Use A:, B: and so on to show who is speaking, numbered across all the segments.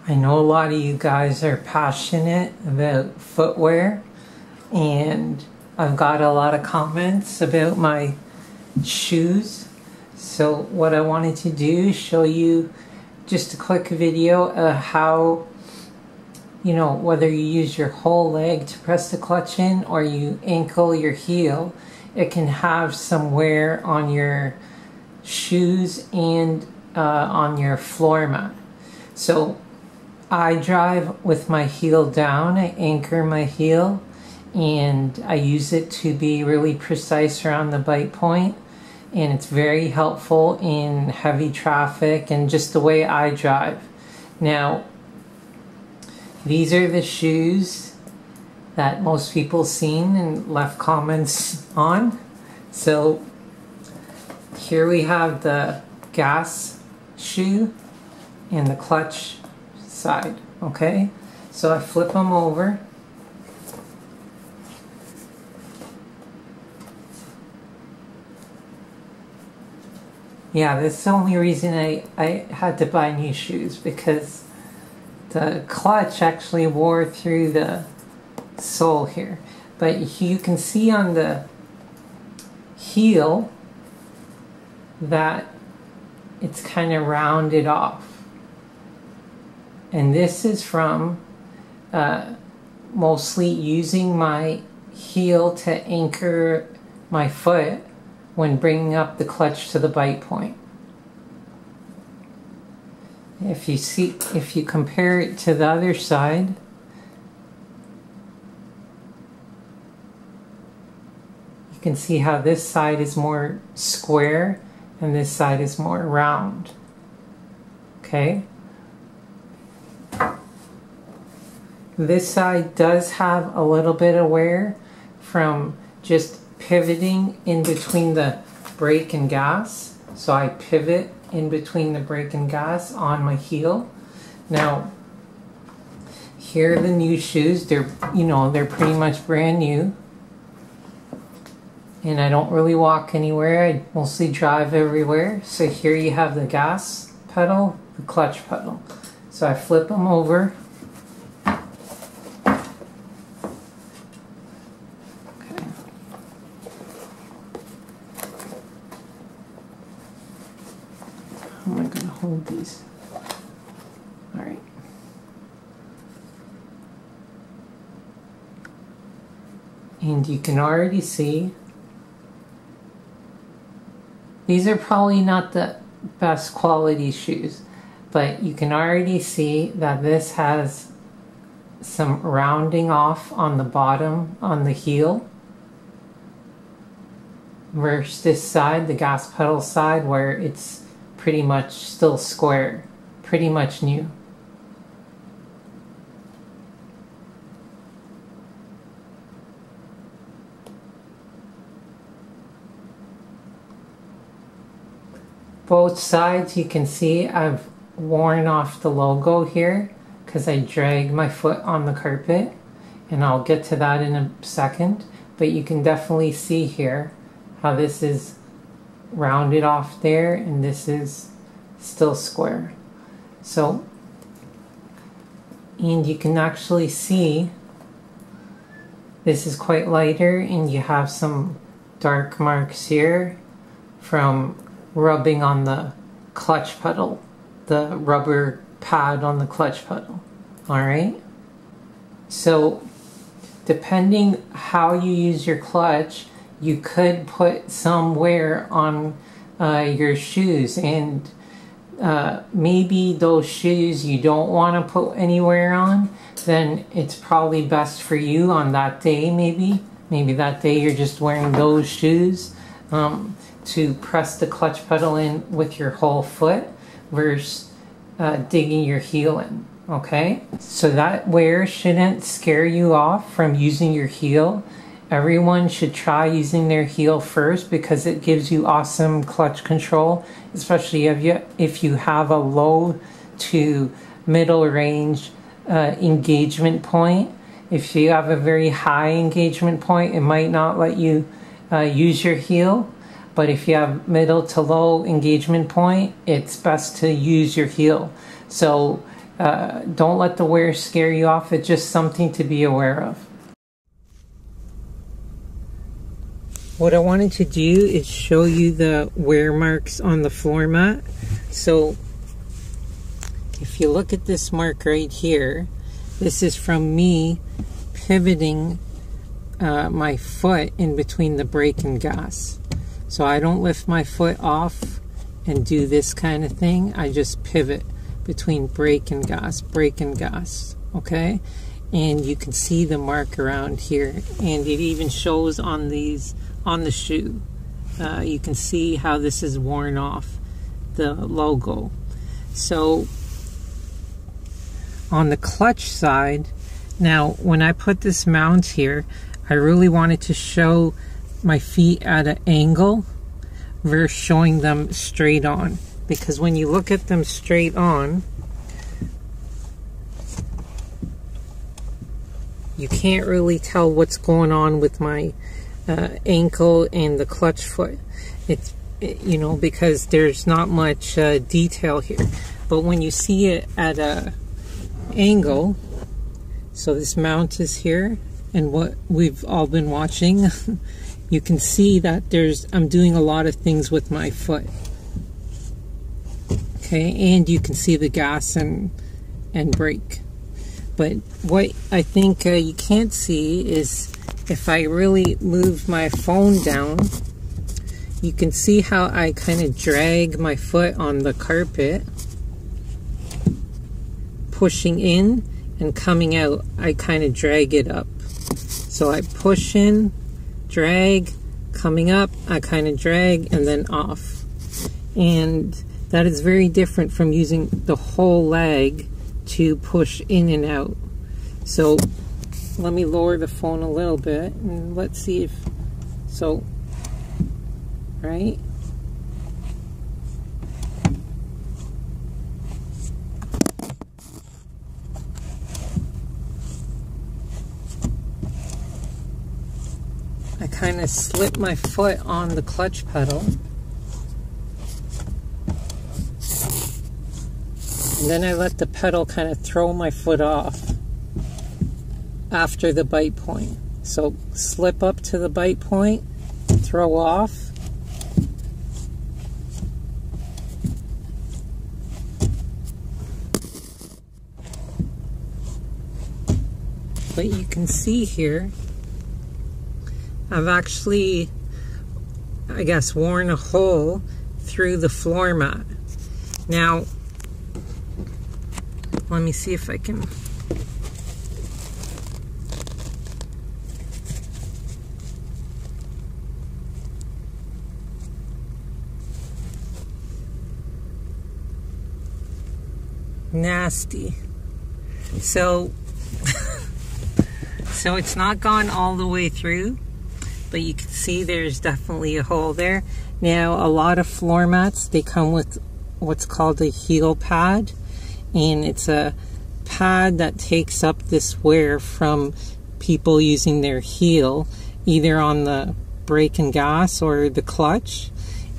A: I know a lot of you guys are passionate about footwear, and I've got a lot of comments about my shoes. So what I wanted to do is show you just a quick video of how, whether you use your whole leg to press the clutch in or you ankle your heel, it can have some wear on your shoes and on your floor mat. So I drive with my heel down. I anchor my heel and I use it to be really precise around the bite point, and it's very helpful in heavy traffic and just the way I drive. Now, these are the shoes that most people seen and left comments on. So here we have the gas shoe and the clutch side. Okay, so I flip them over. Yeah, that's the only reason I had to buy new shoes, because the clutch actually wore through the sole here. But you can see on the heel that it's kind of rounded off. And this is from mostly using my heel to anchor my foot when bringing up the clutch to the bite point. If you compare it to the other side, you can see how this side is more square and this side is more round. Okay? This side does have a little bit of wear from just pivoting in between the brake and gas. So I pivot in between the brake and gas on my heel. Now, here are the new shoes. They're pretty much brand new. And I don't really walk anywhere. I mostly drive everywhere. So here you have the gas pedal, the clutch pedal. So I flip them over. How am I going to hold these? All right. And you can already see these are probably not the best quality shoes, but you can already see that this has some rounding off on the bottom on the heel, versus this side, the gas pedal side, where it's pretty much still square, pretty much new. Both sides, you can see I've worn off the logo here because I dragged my foot on the carpet, and I'll get to that in a second. But you can definitely see here how this is rounded off there and this is still square. So, and you can actually see this is quite lighter, and you have some dark marks here from rubbing on the clutch pedal, the rubber pad on the clutch pedal. Alright, so depending how you use your clutch, you could put some wear on your shoes, and maybe those shoes you don't want to put any wear on, then it's probably best for you on that day. Maybe that day you're just wearing those shoes to press the clutch pedal in with your whole foot versus digging your heel in. Okay, so that wear shouldn't scare you off from using your heel. Everyone should try using their heel first because it gives you awesome clutch control, especially if you have a low to middle range engagement point. If you have a very high engagement point, it might not let you use your heel. But if you have middle to low engagement point, it's best to use your heel. So don't let the wear scare you off. It's just something to be aware of. What I wanted to do is show you the wear marks on the floor mat. So if you look at this mark right here, this is from me pivoting my foot in between the brake and gas. So I don't lift my foot off and do this kind of thing. I just pivot between brake and gas, okay? And you can see the mark around here, and it even shows on the shoe. You can see how this is worn off the logo. So on the clutch side, now when I put this mount here, I really wanted to show my feet at an angle versus showing them straight on, because when you look at them straight on, you can't really tell what's going on with my ankle and the clutch foot. You know, because there's not much detail here. But when you see it at a angle, so this mount is here, and what we've all been watching, you can see that I'm doing a lot of things with my foot. Okay, and you can see the gas and brake. But what I think you can't see is if I really move my phone down, you can see how I kind of drag my foot on the carpet, pushing in and coming out. I kind of drag it up. So I push in, drag, coming up, I kind of drag, and then off. And that is very different from using the whole leg to push in and out. So let me lower the phone a little bit, and let's see if, so, right? I kind of slip my foot on the clutch pedal, and then I let the pedal kind of throw my foot off after the bite point. So slip up to the bite point, throw off, but you can see here I've actually, I guess, worn a hole through the floor mat. Now, let me see if I can. Nasty. So it's not gone all the way through, but you can see there's definitely a hole there. Now, a lot of floor mats, they come with what's called a heel pad, and it's a pad that takes up this wear from people using their heel either on the brake and gas or the clutch.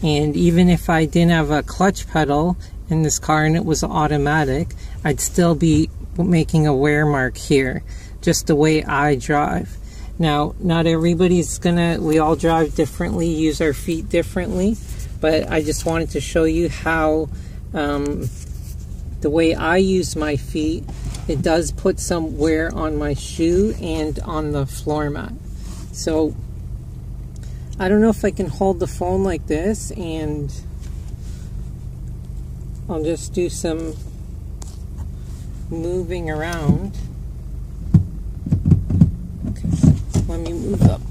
A: And even if I didn't have a clutch pedal in this car and it was automatic, I'd still be making a wear mark here, just the way I drive. Now, not everybody's we all drive differently, use our feet differently, but I just wanted to show you how the way I use my feet, it does put some wear on my shoe and on the floor mat. So I don't know if I can hold the phone like this, and I'll just do some moving around. Okay, let me move up.